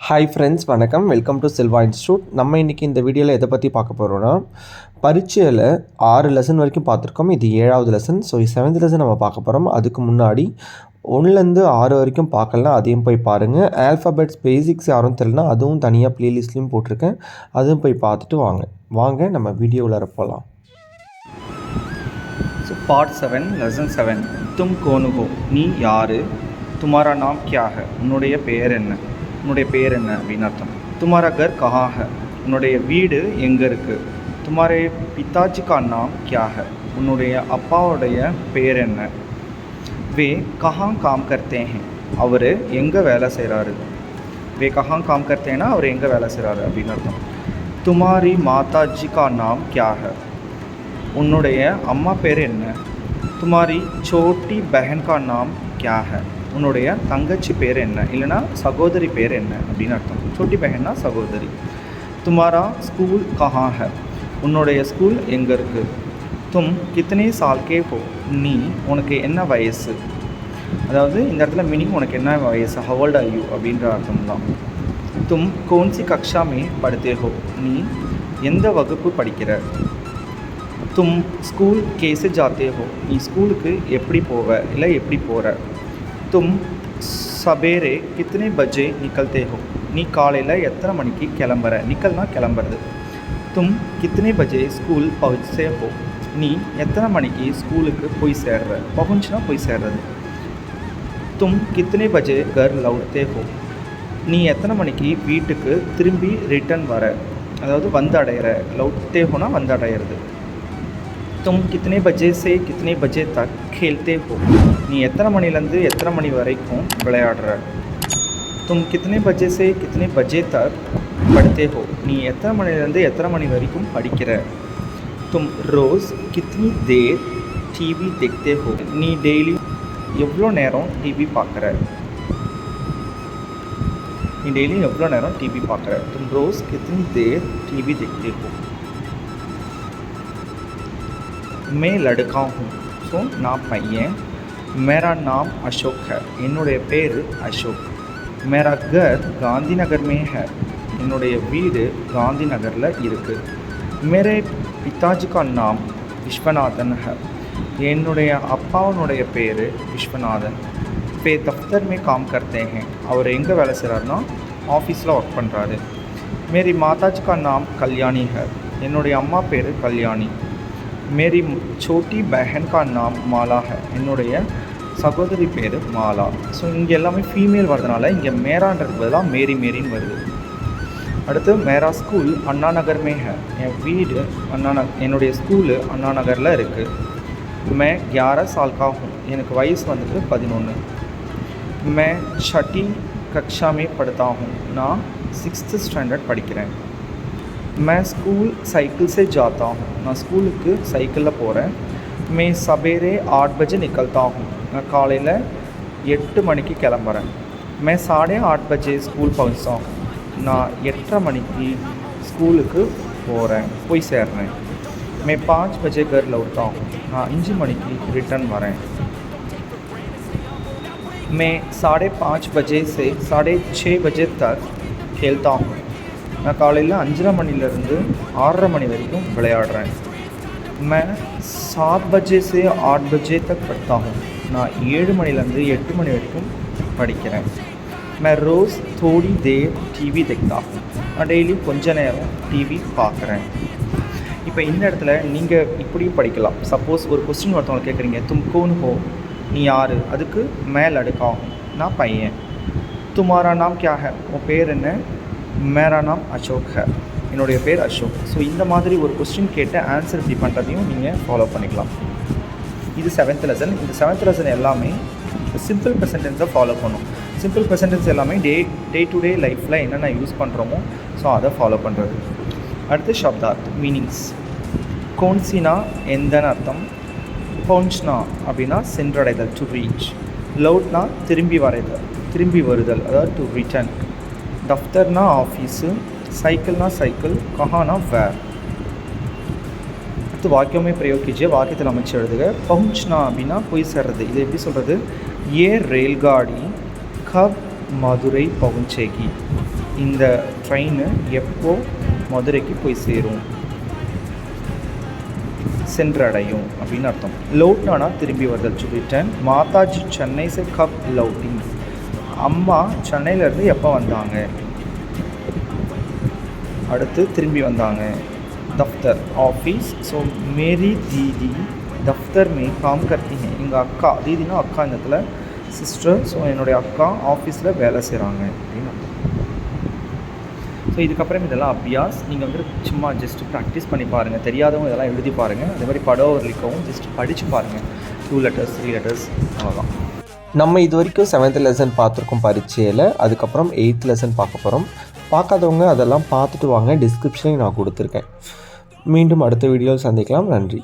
Hi friends, வணக்கம். Welcome to Selva institute. நம்ம இன்றைக்கி இந்த வீடியோவில் எதை பற்றி பார்க்க போகிறோன்னா, பரீட்சையில் 6 லெசன் வரைக்கும் பார்த்துருக்கோம். இது 7வது லெசன். ஸோ 7th லெசன் நம்ம பார்க்க போகிறோம். அதுக்கு முன்னாடி 1லேருந்து 6 வரைக்கும் பார்க்கலாம், அதையும் போய் பாருங்கள். ஆல்ஃபபெட்ஸ் பேசிக்ஸ் யாரும் தெரியலனா அதுவும் தனியாக ப்ளேலிஸ்ட்லேயும் போட்டிருக்கேன், அதுவும் போய் பார்த்துட்டு வாங்க நம்ம வீடியோவில் போகலாம். ஸோ பார்ட் 7 லெசன் 7 தும் கோனு ஹோ, நீ யார், துமாரா நாம் கியா ஹை, உன்னுடைய பெயர் என்ன, உன்னுடைய பேர் என்ன அப்படின்னு அர்த்தம். துமாரா கர் கஹா ஹை, உன்னுடைய வீடு எங்கே இருக்குது. துமாரே பிதாஜி கா நாம் கியா ஹை, உன்னுடைய அப்பாவுடைய பேர் என்ன. வே கஹா காம் கர்த்தே ஹை, அவர் எங்கே வேலை செய்கிறாரு. வே கஹா காம் கர்த்தேனா அவர் எங்கே வேலை செய்கிறாரு அப்படின்னு அர்த்தம். துமாரி மாதாஜி கா நாம் கியா ஹை, உன்னுடைய அம்மா பேர் என்ன. துமாரி சோட்டி பஹன் கா நாம் கியா ஹை, உன்னுடைய தங்கச்சி பேர் என்ன, இல்லைனா சகோதரி பேர் என்ன அப்படின்னு அர்த்தம். சோட்டி பஹன்னா சகோதரி. துமாரா ஸ்கூல் கஹா ஹை, உன்னுடைய ஸ்கூல் எங்கே இருக்குது. தும் கித்தனை சால் கே ஹோ, நீ உனக்கு என்ன வயசு. அதாவது இந்த இடத்துல மீனிங் உனக்கு என்ன வயசு, ஹவ் ஓல்ட் ஆர் யூ அப்படின்ற அர்த்தம் தான். தும் கௌன்சி கக்ஷா மே படுத்தே ஹோ, நீ எந்த வகுப்பு படிக்கிற. தும் ஸ்கூல் கேஸு ஜாத்தே ஹோ, நீ ஸ்கூலுக்கு எப்படி போவ இல்லை எப்படி போகிற. தும் சபேரே கித்தனை பஜே நிக்கல்தே ஹோ, நீ காலையில் எத்தனை மணிக்கு கிளம்புற. நிக்கல்னா கிளம்புறது. தும் கித்தனை பஜே ஸ்கூல் பहुंचते हो, நீ எத்தனை மணிக்கு ஸ்கூலுக்கு போய் சேர்ற. பहुंचனா போய் சேர்றது. தும் கித்தனை பஜே கர் லौटते हो, நீ எத்தனை மணிக்கு வீட்டுக்கு திரும்பி ரிட்டர்ன் வர, அதாவது வந்து அடையிற. लौटते होனா வந்து அடையிறது. தும் கித்தனை பஜே சே கித்தனை பஜே தக் खेलते हो, நீ எத்தனை மணிலேருந்து எத்தனை மணி வரைக்கும் விளையாடுற. தும் கித்தனை பஜே சே கித்தனை பஜே தக் படுத்தே ஹோ, நீ எத்தனை மணிலேருந்து எத்தனை மணி வரைக்கும் படிக்கிற. தும் ரோஸ் கித்தனி தேர் டிவி देखते हो, நீ டெய்லி எவ்வளோ நேரம் டிவி பார்க்குற. நீ டெய்லி எவ்வளோ நேரம் டிவி பார்க்குற. தும் ரோஸ் கித்தனி தேர் டிவி देखते हो. मैं लड़का हूँ, ஸோ நான் பையன். மேரா நாம் அசோக் ஹை, என்னுடைய பேர் அசோக். மேரா கர் காந்தி நகர் மே ஹை, என்னுடைய வீடு காந்தி நகரில் இருக்குது. மேரே பிதாஜி கா நாம் விஸ்வநாதன் ஹை, என்னுடைய அப்பாவனுடைய பேர் விஸ்வநாதன். வே தஃப்தர் மே காம் கர்த்தே ஹை, அவர் எங்கே வேலை செய்கிறாருன்னா ஆஃபீஸில் ஒர்க் பண்ணுறாரு. மேரி மாதாஜி கா நாம் கல்யாணி ஹை, என்னுடைய அம்மா பேர் கல்யாணி. மேரி சோட்டி பஹன் கா நாம் மாலா ஹை, என்னுடைய சகோதரி பேர் மாலா. ஸோ இங்கே எல்லாமே ஃபீமேல் வரதுனால இங்கே மேரான்றதுக்கு பதிலாக மேரின்னு வருது. அடுத்து மேரா ஸ்கூல் அண்ணா நகர் மே ஹை, என் வீடு என்னுடைய ஸ்கூலு அண்ணா நகரில் இருக்குது. மே 11 साल का हूँ, எனக்கு வயசு வந்துட்டு 11. மே छठी कक्षा में पढ़ता हूँ, நான் 6th ஸ்டாண்டர்ட் படிக்கிறேன். मैं स्कूल साइकिल से जाता हूँ, நான் ஸ்கூலுக்கு சைக்கிளில் போகிறேன். मैं सवेरे 8 बजे निकलता हूँ, நான் காலையில் 8 மணிக்கு கிளம்புறேன். मैं 8:30 बजे स्कूल पहुँचता हूँ, நான் 8:30 மணிக்கு ஸ்கூலுக்கு போய் சேர்றேன். मैं 5 बजे घर लौटता हूँ, நான் 5 மணிக்கு ரிட்டர்ன் வரேன். मैं 5:30 बजे से 6:30 बजे तक खेलता हूँ, நான் காலையில் 5:30 மணிலேருந்து 6:30 மணி வரைக்கும் விளையாடுறேன். मैं 7 बजे से 8 बजे तक पढ़ता हूँ, நான் 7 மணிலேருந்து 8 மணி வரைக்கும் படிக்கிறேன். मैं रोज़ थोड़ी देर டிவி देखता हूँ, நான் டெய்லி கொஞ்ச நேரம் டிவி பார்க்குறேன். இப்போ இந்த இடத்துல நீங்கள் இப்படி படிக்கலாம். சப்போஸ் ஒரு கொஸ்டின் ஒருத்தவங்க கேட்குறீங்க, தும் கோன் ஹோ, நீ யார். அதுக்கு மேல் அடுக்காகும், நான் பையன். துமாரா நாம் கியா ஹை, உன் பேர் என்ன. மேரா நாம் அசோக் ஹை, என்னுடைய பேர் அசோக். ஸோ இந்த மாதிரி ஒரு கொஸ்டின் கேட்டு ஆன்சர் இப்படி பண்ணுறதையும் நீங்கள் ஃபாலோ பண்ணிக்கலாம். இது 7th லெசன். இந்த 7th லெசன் எல்லாமே சிம்பிள் ப்ரெசன்டென்ஸை ஃபாலோ பண்ணும். சிம்பிள் ப்ரெசன்டென்ஸ் எல்லாமே டே டு டே லைஃப்பில் என்னென்ன யூஸ் பண்ணுறோமோ ஸோ அதை ஃபாலோ பண்ணுறது. அடுத்து ஷப்தார்த் மீனிங்ஸ். கோன்சினா எந்தன்னு அர்த்தம். பவுன்ச்னா அப்படின்னா சென்றடைதல், டு ரீச். லவுட்னா திரும்பி வருதல், அதாவது டு ரிட்டர்ன். दफ्तरना ऑफिस, साइकिलना साइकिल, कहाना वेर. तो वाक्यों में प्रयोग कीजिए. वाक्यத்தில் அமைச்சு எழுதுக. पहुंचना அப்படின்னா போய் சேர்றது. இதை எப்படி சொல்கிறது. ये रेलगाड़ी कब मदुरई पहुंचेगी, இந்த ட்ரெயின் எப்போ மதுரைக்கு போய் சேரும், சென்றடையும் அப்படின்னு அர்த்தம். லௌட்டானா திரும்பி வருதல் சொல்லிட்டேன். மாதாஜி சென்னை से कब लौटी, அம்மா சென்னையிலேருந்து எப்போ வந்தாங்க. அடுத்து திரும்பி வந்தாங்க. தஃப்தர் ஆஃபீஸ். ஸோ மேரி தீதி தஃப்தர் மே காம் கர்த்தி ஹே, எங்கள் அக்கா, தீதினா அக்கா, இந்த இடத்துல சிஸ்டர். ஸோ என்னுடைய அக்கா ஆஃபீஸில் வேலை செய்கிறாங்க அப்படின்னு அர்த்தம். ஸோ இதுக்கப்புறம் இதெல்லாம் அபியாஸ். நீங்கள் வந்து சும்மா ஜஸ்ட் ப்ராக்டிஸ் பண்ணி பாருங்கள். தெரியாதவங்க இதெல்லாம் எழுதி பாருங்கள். அதே மாதிரி படம் ஒரு லிக்கவும் ஜஸ்ட் படித்து பாருங்கள். 2 letters 3 letters அவ்வளோதான். நம்ம இது வரைக்கும் 7th லெசன் பார்த்துருக்கோம் பரீட்சையில். அதுக்கப்புறம் 8th லெசன் பார்க்க போகிறோம். பார்க்காதவங்க அதெல்லாம் பார்த்துட்டு வாங்க, டிஸ்கிரிப்ஷனையும் நான் கொடுத்துருக்கேன். மீண்டும் அடுத்த வீடியோவில் சந்திக்கலாம். நன்றி.